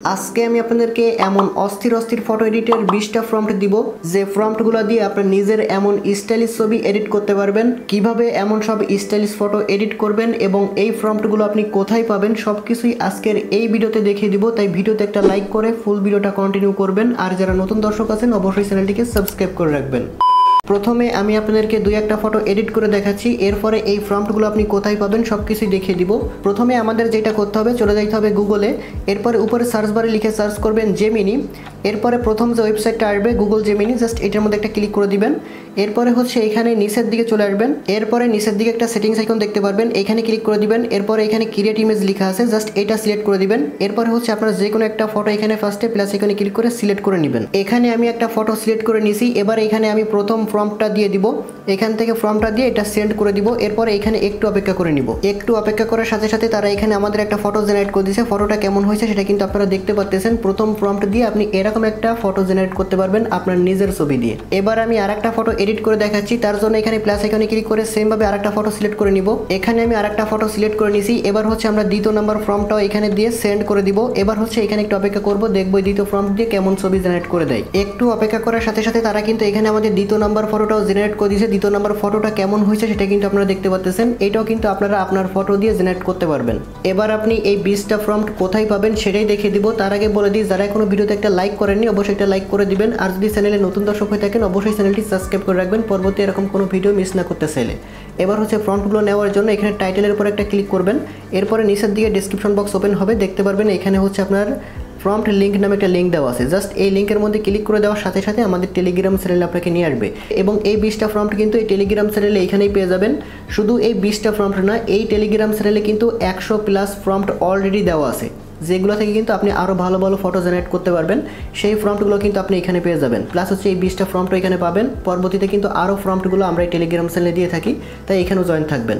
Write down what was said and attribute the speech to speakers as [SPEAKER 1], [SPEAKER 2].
[SPEAKER 1] আজকে আমি আপনাদেরকে এমন অস্থির অস্থির ফটো এডিটের 20টা প্রম্পট দিব যে প্রম্পটগুলো দিয়ে আপনি নিজের এমন স্টাইলিশ ছবি এডিট করতে পারবেন। কিভাবে এমন সব স্টাইলিশ ফটো এডিট করবেন এবং এই প্রম্পটগুলো আপনি কোথায় পাবেন সবকিছুই আজকের এই ভিডিওতে দেখিয়ে দিব। তাই ভিডিওতে একটা লাইক করে ফুল ভিডিওটা কন্টিনিউ করবেন, আর যারা নতুন দর্শক আছেন অবশ্যই চ্যানেলটিকে সাবস্ক্রাইব করে রাখবেন। প্রথমে আমি আপনাদেরকে দুই একটা ফটো এডিট করে দেখাচ্ছি, এরপরে এই প্রম্পটগুলো আপনি কোথায় পাবেন সবকিছুই দেখিয়ে দিব। প্রথমে আমাদের যেটা করতে হবে, চলে যাইতে হবে গুগলে, এরপরে উপরে সার্চ বারে লিখে সার্চ করবেন জেমিনি। এরপরে প্রথম যে ওয়েবসাইটটা আসবে গুগল জেমিনি, জাস্ট এটার মধ্যে একটা ক্লিক করে দিবেন। এরপরে এখানে নিচের দিকে চলে আসবেন, এরপরে নিচের দিকে একটা সেটিংস আইকন দেখতে পারবেন, এখানে ক্লিক করে দিবেন। এরপরে এখানে ক্রিয়েট ইমেজ লেখা আছে, জাস্ট এটা সিলেক্ট করে দিবেন। এরপরে আপনারা যে কোনো একটা ফটো এখানে ফার্স্টে প্লাস আইকনে ক্লিক করে সিলেক্ট করে নেবেন। এখানে আমি একটা ফটো সিলেক্ট করে নিয়েছি। এবার এখানে আমি প্রথম প্রম্পটটা দিয়ে দিব, এখান থেকে প্রম্পটটা দিয়ে এটা সেন্ড করে দিব। এরপরে এখানে একটু অপেক্ষা করে নিব। একটু অপেক্ষা করার সাথে সাথে তারা এখানে আমাদের একটা ফটো জেনারেট করে দিয়েছে। ফটোটা কেমন হয়েছে সেটা কিন্তু আপনারা দেখতে পাচ্ছেন। প্রথম প্রম্পট দিয়ে আপনি এরকম একটা ফটো জেনারেট করতে পারবেন আপনার নিজের ছবি দিয়ে। এবার আমি আরেকটা ফটো এডিট করে দেখাচ্ছি, তার জন্য এখানে প্লাস আইকনে ক্লিক করে সেম ভাবে আরেকটা ফটো সিলেক্ট করে নিব। এখানে আমি আরেকটা ফটো সিলেক্ট করে নিয়েছি। এবার আমরা দ্বিতীয় নাম্বার প্রম্পটটাও এখানে দিয়ে সেন্ড করে দিব। এবার এখানে একটু অপেক্ষা করব, দেখবো দ্বিতীয় প্রম্পট দিয়ে কেমন ছবি জেনারেট করে দেয়। একটু অপেক্ষা করার সাথে সাথে তারা কিন্তু এখানে আমাদের দ্বিতীয় নাম্বার ফটোটাও জেনারেট করে দিয়েছে। দ্বিতীয় নাম্বার ফটোটা কেমন হয়েছে সেটা কিন্তু আপনারা দেখতে পাচ্ছেন। এটাও কিন্তু আপনারা আপনার ফটো দিয়ে জেনারেট করতে পারবেন। এবার আপনি এই 20টা প্রম্পট কোথায় পাবেন সেটাই দেখিয়ে দিব। তার আগে বলে দিই, যারা কোনো ভিডিওতে একটা লাইক করেননি অবশ্যই একটা লাইক করে দিবেন, আর যদি চ্যানেলে নতুন দর্শক হয়ে থাকেন অবশ্যই চ্যানেলটি সাবস্ক্রাইব করে রাখবেন পরবর্তী এরকম কোনো ভিডিও মিস না করতে চাইলে। এবার প্রম্পটগুলো নেওয়ার জন্য এখানে টাইটেলের উপর একটা ক্লিক করবেন। এরপরে নিচের দিকে ডেসক্রিপশন বক্স ওপেন হবে, দেখতে পারবেন এখানে আপনার প্রম্পট লিঙ্ক নামে একটা লিঙ্ক দেওয়া আছে। জাস্ট এই লিঙ্কের মধ্যে ক্লিক করে দেওয়ার সাথে সাথে আমাদের টেলিগ্রাম চ্যানেলে আপনাকে নিয়ে আসবে, এবং এই 20টা প্রম্পট কিন্তু এই টেলিগ্রাম চ্যানেলে এখানেই পেয়ে যাবেন। শুধু এই 20টা প্রম্পট না, এই টেলিগ্রাম চ্যানেলে কিন্তু 100+ প্রম্পট অলরেডি দেওয়া আছে, যেগুলো থেকে কিন্তু আপনি আরও ভালো ভালো ফটো জেনারেট করতে পারবেন। সেই প্রম্পটগুলো কিন্তু আপনি এখানে পেয়ে যাবেন। প্লাস এই 20টা প্রম্পট এখানে পাবেন। পরবর্তীতে কিন্তু আরও প্রম্পটগুলো আমরা এই টেলিগ্রাম চ্যানেলে দিয়ে থাকি, তাই এখানেও জয়েন থাকবেন।